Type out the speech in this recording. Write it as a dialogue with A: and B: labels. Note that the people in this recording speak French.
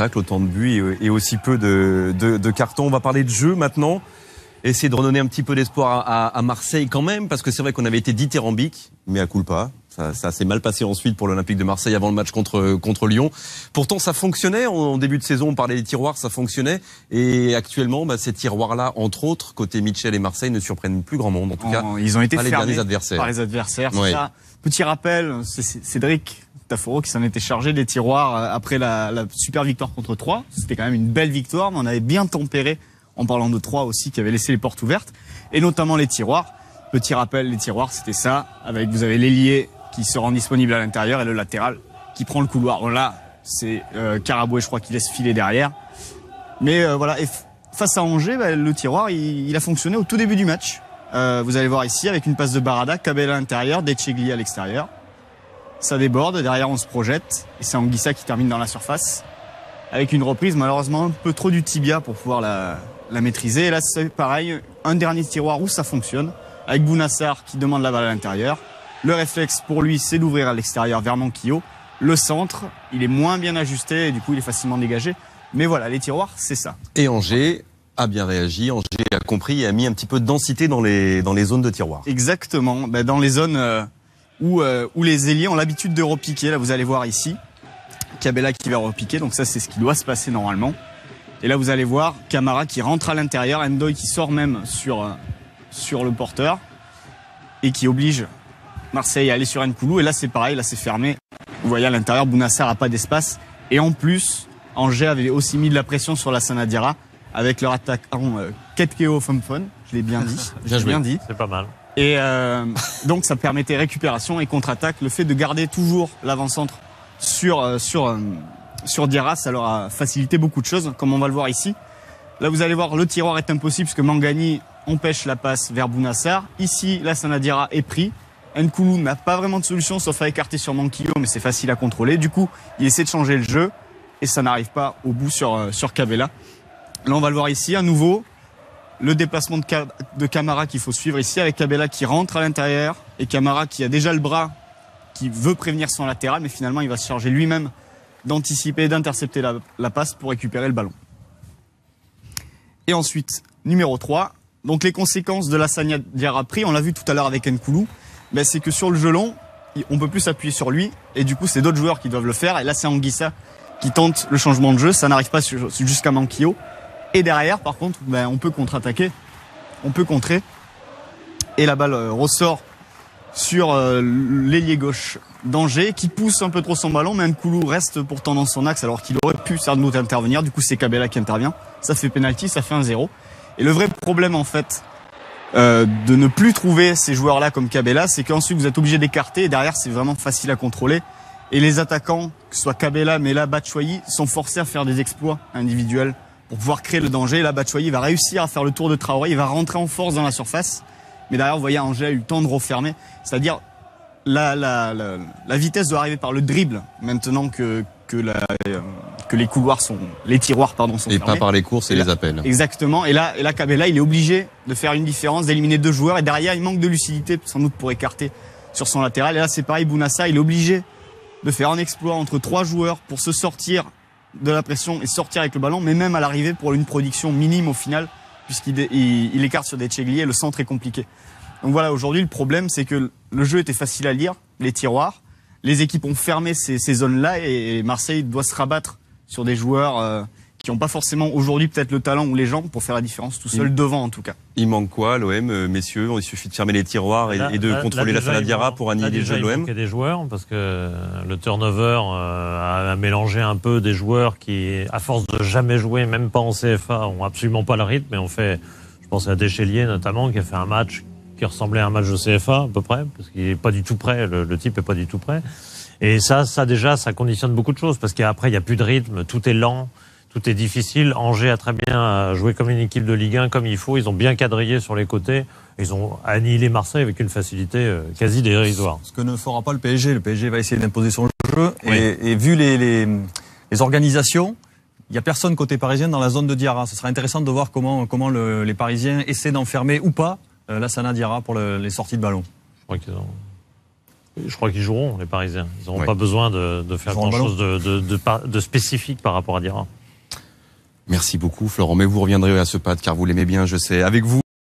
A: tacles, autant de buts et aussi peu de cartons. On va parler de jeu maintenant. Essayer de redonner un petit peu d'espoir à Marseille quand même, parce que c'est vrai qu'on avait été dithyrambique, mais à culpa. Ça s'est mal passé ensuite pour l'Olympique de Marseille avant le match contre Lyon. Pourtant, ça fonctionnait. En début de saison, on parlait des tiroirs, ça fonctionnait. Et actuellement, ces tiroirs-là, entre autres, côté Mitchell et Marseille, ne surprennent plus grand monde. En tout cas,
B: ils ont été
A: pas les
B: fermés
A: derniers adversaires.
B: par les adversaires.
A: Ouais.
B: Ça. Petit rappel, c'est Cédric Taforo qui s'en était chargé des tiroirs après la super victoire contre Troyes. C'était quand même une belle victoire, mais on avait bien tempéré en parlant de Troyes aussi, qui avait laissé les portes ouvertes, et notamment les tiroirs. Petit rappel, les tiroirs, c'était ça, avec vous avez l'ailier qui se rend disponible à l'intérieur et le latéral qui prend le couloir. Bon, là, c'est Karaboué, je crois, qui laisse filer derrière. Mais voilà, et face à Angers, le tiroir, il a fonctionné au tout début du match. Vous allez voir ici, avec une passe de Barada, Cabella à l'intérieur, Dechegli à l'extérieur. Ça déborde, derrière on se projette, et c'est Anguissa qui termine dans la surface. Avec une reprise, malheureusement, un peu trop du tibia pour pouvoir la maîtriser. Et là, c'est pareil, un dernier tiroir où ça fonctionne, avec Bounassar qui demande la balle à l'intérieur. Le réflexe pour lui, c'est d'ouvrir à l'extérieur vers Manquillo. Le centre, il est moins bien ajusté et du coup, il est facilement dégagé. Mais voilà, les tiroirs, c'est ça.
A: Et Angers a bien réagi. Angers a compris et a mis un petit peu de densité dans les zones de tiroirs.
B: Exactement. Dans les zones où les ailiers ont l'habitude de repiquer. Là, vous allez voir ici. Cabella qui va repiquer. Donc ça, c'est ce qui doit se passer normalement. Et là, vous allez voir Camara qui rentre à l'intérieur. Ndoye qui sort même sur le porteur. Et qui oblige Marseille à aller sur Nkoulou. Et là, c'est pareil. Là, c'est fermé. Vous voyez, à l'intérieur, Bounassar n'a pas d'espace. Et en plus, Angers avait aussi mis de la pression sur la Sanadiara avec leur attaquant Ketkeo Fomfon. Je l'ai bien dit.
C: Bien dit. C'est pas mal.
B: Et donc, ça permettait récupération et contre-attaque. Le fait de garder toujours l'avant-centre sur Diarra, ça leur a facilité beaucoup de choses, comme on va le voir ici. Là, vous allez voir, le tiroir est impossible parce que Mangani empêche la passe vers Bounassar. Ici, la Sanadiara est pris. Nkoulou n'a pas vraiment de solution sauf à écarter sur Manquillo, mais c'est facile à contrôler. Du coup, il essaie de changer le jeu et ça n'arrive pas au bout sur Cabella. Là, on va le voir ici à nouveau. Le déplacement de Camara qu'il faut suivre ici avec Cabella qui rentre à l'intérieur et Camara qui a déjà le bras, qui veut prévenir son latéral, mais finalement, il va se charger lui-même d'anticiper, d'intercepter la passe pour récupérer le ballon. Et ensuite, numéro 3. Donc, les conséquences de la Sanadiara pris, on l'a vu tout à l'heure avec Nkoulou. C'est que sur le jeu long, on peut plus s'appuyer sur lui et du coup c'est d'autres joueurs qui doivent le faire et là c'est Anguissa qui tente le changement de jeu, ça n'arrive pas jusqu'à Manquillo et derrière par contre on peut contre-attaquer, on peut contrer et la balle ressort sur l'ailier gauche d'Angers qui pousse un peu trop son ballon mais Nkoulou reste pourtant dans son axe alors qu'il aurait pu sans doute intervenir, du coup c'est Cabella qui intervient, ça fait penalty, ça fait 1-0 et le vrai problème en fait de ne plus trouver ces joueurs-là comme Cabella, c'est qu'ensuite vous êtes obligé d'écarter et derrière c'est vraiment facile à contrôler. Et les attaquants, que ce soit Cabella, mais là Batshuayi, sont forcés à faire des exploits individuels pour pouvoir créer le danger. Et là Batshuayi va réussir à faire le tour de Traoré, il va rentrer en force dans la surface. Mais derrière, vous voyez, Angers a eu le temps de refermer. C'est-à-dire, la vitesse doit arriver par le dribble maintenant que les couloirs les tiroirs sont
A: et
B: fermés.
A: pas par les courses et les appels.
B: Exactement. Et là, Cabella, il est obligé de faire une différence, d'éliminer 2 joueurs. Et derrière, il manque de lucidité, sans doute pour écarter sur son latéral. Et là, c'est pareil, Bounassar, il est obligé de faire un exploit entre 3 joueurs pour se sortir de la pression et sortir avec le ballon, mais même à l'arrivée pour une production minime au final, puisqu'il écarte sur Dechegli et le centre est compliqué. Donc voilà, aujourd'hui, le problème, c'est que le jeu était facile à lire, les tiroirs. Les équipes ont fermé ces zones-là et Marseille doit se rabattre sur des joueurs qui n'ont pas forcément aujourd'hui peut-être le talent ou les jambes pour faire la différence tout seul devant en tout cas.
A: Il manque quoi l'OM, messieurs? Il suffit de fermer les tiroirs et de contrôler la Sanadiara pour annihiler le jeu de l'OM.
C: Il manquait des joueurs parce que le turnover a mélangé un peu des joueurs qui, à force de jamais jouer, même pas en CFA, ont absolument pas le rythme et ont fait, je pense à Deschelier notamment, qui a fait un match qui ressemblait à un match de CFA à peu près, parce qu'il est pas du tout prêt, le type est pas du tout prêt. Et ça déjà, ça conditionne beaucoup de choses, parce qu'après, il n'y a plus de rythme, tout est lent, tout est difficile. Angers a très bien joué comme une équipe de Ligue 1, comme il faut. Ils ont bien quadrillé sur les côtés. Ils ont annihilé Marseille avec une facilité quasi dérisoire.
D: Ce que ne fera pas le PSG. Le PSG va essayer d'imposer son jeu. Oui. Et vu les organisations, il n'y a personne côté parisien dans la zone de Diarra. Ce sera intéressant de voir comment les Parisiens essaient d'enfermer ou pas la Sanadiara pour les sorties de ballon.
C: Je crois qu'ils ont... Je crois qu'ils joueront, les Parisiens. Ils n'auront
A: Ouais.
C: pas besoin de faire
D: Joueront le
C: grand-chose de spécifique par rapport à Diarra.
A: Merci beaucoup, Florent. Mais vous reviendrez à ce pad car vous l'aimez bien, je sais. Avec vous,